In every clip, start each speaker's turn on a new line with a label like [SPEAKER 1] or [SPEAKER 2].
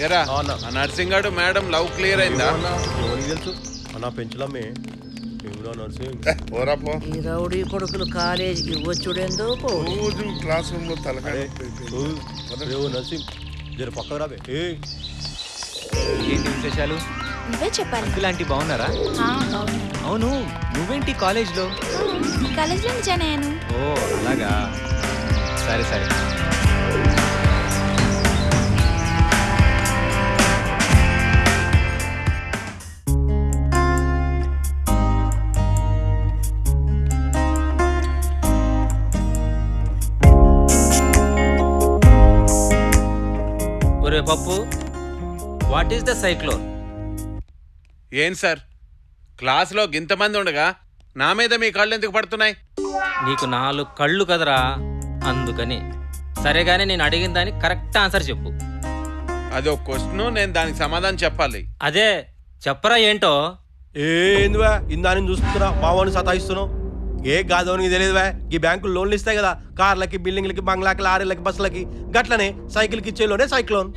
[SPEAKER 1] ఎరా నర్సింగ్ గారు madam love clear అయిందా?
[SPEAKER 2] తెలుసు అన్న పెంచులమ్మే నర్సింగ్.
[SPEAKER 3] ఈ రౌడీ కొడుకులు కాలేజీకి వచ్చుడేందో
[SPEAKER 4] రోజు క్లాస్ రూమ్ లో తలకాయ
[SPEAKER 2] నర్సింగ్ జర పక్కకు రాబే.
[SPEAKER 5] ఏంటి విశేషాలు?
[SPEAKER 6] నువ్వే చెప్పాలి.
[SPEAKER 5] ఇలాంటి బాగున్నారా? అవును, నువ్వేంటి కాలేజ్లో?
[SPEAKER 6] కాలేజ్లో జాయిన్ అయ్యాను.
[SPEAKER 5] ఓ అలాగా, సరే సరే.
[SPEAKER 7] ఒరే పప్పు, వాట్ ఈస్ ద సైక్లోన్?
[SPEAKER 1] ఏం సార్, క్లాస్లో ఇంతమంది ఉండగా నా మీద మీ కళ్ళు ఎందుకు పడుతున్నాయి?
[SPEAKER 7] నీకు 4 కళ్ళు కదరా, అందుకని. సరేగానే నేను అడిగిన దానికి కరెక్ట్ ఆన్సర్ చెప్పు.
[SPEAKER 1] అదో క్వశ్చన్, నేను దానికి సమాధానం చెప్పాలి.
[SPEAKER 7] అదే చెప్పరా ఏంటో.
[SPEAKER 2] ఏందివా ఇందాని చూస్తున్నా మావాడిని సతాయిస్తున్నావు? ఏ కాదో నీకు తెలియదువా? ఈ బ్యాంకులు లోన్లు ఇస్తాయి కదా, కార్లకి, బిల్డింగ్లకి, బంగ్లాకి, లారీలకి, బస్సులకి. గట్లనే సైకిల్కి ఇచ్చేలోనే సైక్లోన్.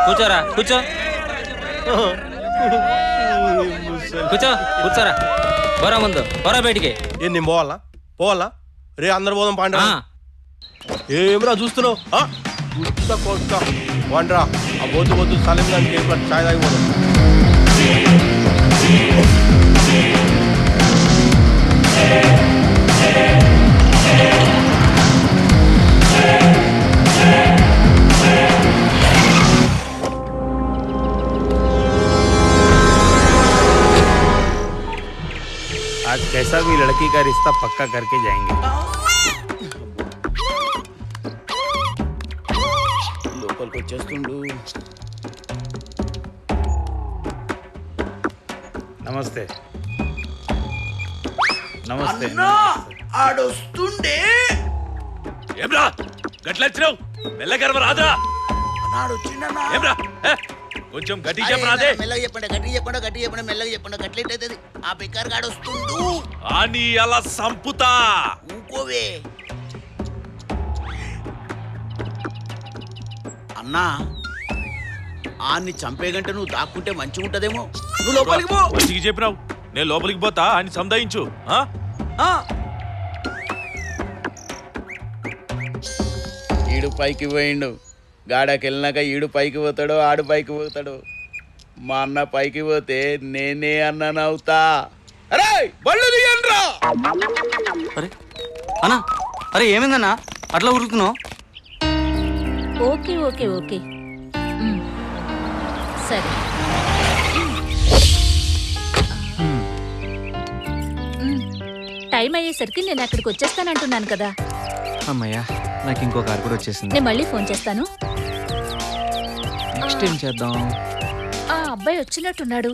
[SPEAKER 7] కూర్చోరా, కూర్చో కూర్చో కూర్చోరా. బొరా ముందు, బొరా బయటికి.
[SPEAKER 2] ఏం నేను పోవాలా? రే అందరు పోదాం పాండ్రా. ఏమిరా చూస్తున్నావు? వండ్రా ఆ వద్దు సలీం గారికి ఛాయ్ తాగిపోదాం.
[SPEAKER 8] आज कैसा भी लड़की का रिश्ता पक्का करके जाएंगे.
[SPEAKER 3] లోపలికి వచ్చేస్తుండు.
[SPEAKER 8] नमस्ते. नमस्ते.
[SPEAKER 3] ఆడొస్తుండే
[SPEAKER 9] ఏమ్రా గట్లొచ్చినావు? మెల్లగరవ రాదా?
[SPEAKER 3] నాడు వచ్చిండన్నా.
[SPEAKER 9] ఏమ్రా కొంచెం గట్టి చెప్పరాదే?
[SPEAKER 3] మెల్లగా చెప్పండి, మెల్లగా చెప్పండి. గట్లెట్టయితుంది. ఆ బికార్ గాడు వస్తుండు.
[SPEAKER 9] ఆని అలా సంపుతా.
[SPEAKER 3] ఊకోవే అన్నా. ఆన్ని చంపే గంట నువ్వు దాక్కుంటే మంచిగా ఉంటదేమో. నువ్వు లోపలికి పో.
[SPEAKER 9] మంచిగా చెప్పినావు, నేను లోపలికి పోతా అని సంధాయించు.
[SPEAKER 3] ఈడు పైకి పోయిండు. గాడకి వెళ్ళినాక ఈడు పైకి పోతాడు, ఆడు పైకి పోతాడు. మా అన్న పైకి పోతే నేనే అన్ననవుతా. అరే బళ్ళు తీయండ్రా.
[SPEAKER 7] అరే అన్నా, అరే ఏమైందన్నా అట్లా ఉరుకుతున్నావు?
[SPEAKER 6] ఓకే ఓకే ఓకే సరే. టైం అయ్యేసరికి నేను అక్కడికి వచ్చేస్తానంటున్నాను కదా.
[SPEAKER 5] అమ్మయ్యా, నాకు ఇంకో కార్ కూడా వచ్చేసింది.
[SPEAKER 6] నేను మళ్ళీ ఫోన్ చేస్తాను.
[SPEAKER 5] నెక్స్ట్ ఏం చేద్దాం?
[SPEAKER 6] ఆ అబ్బాయి వచ్చినట్టున్నాడు.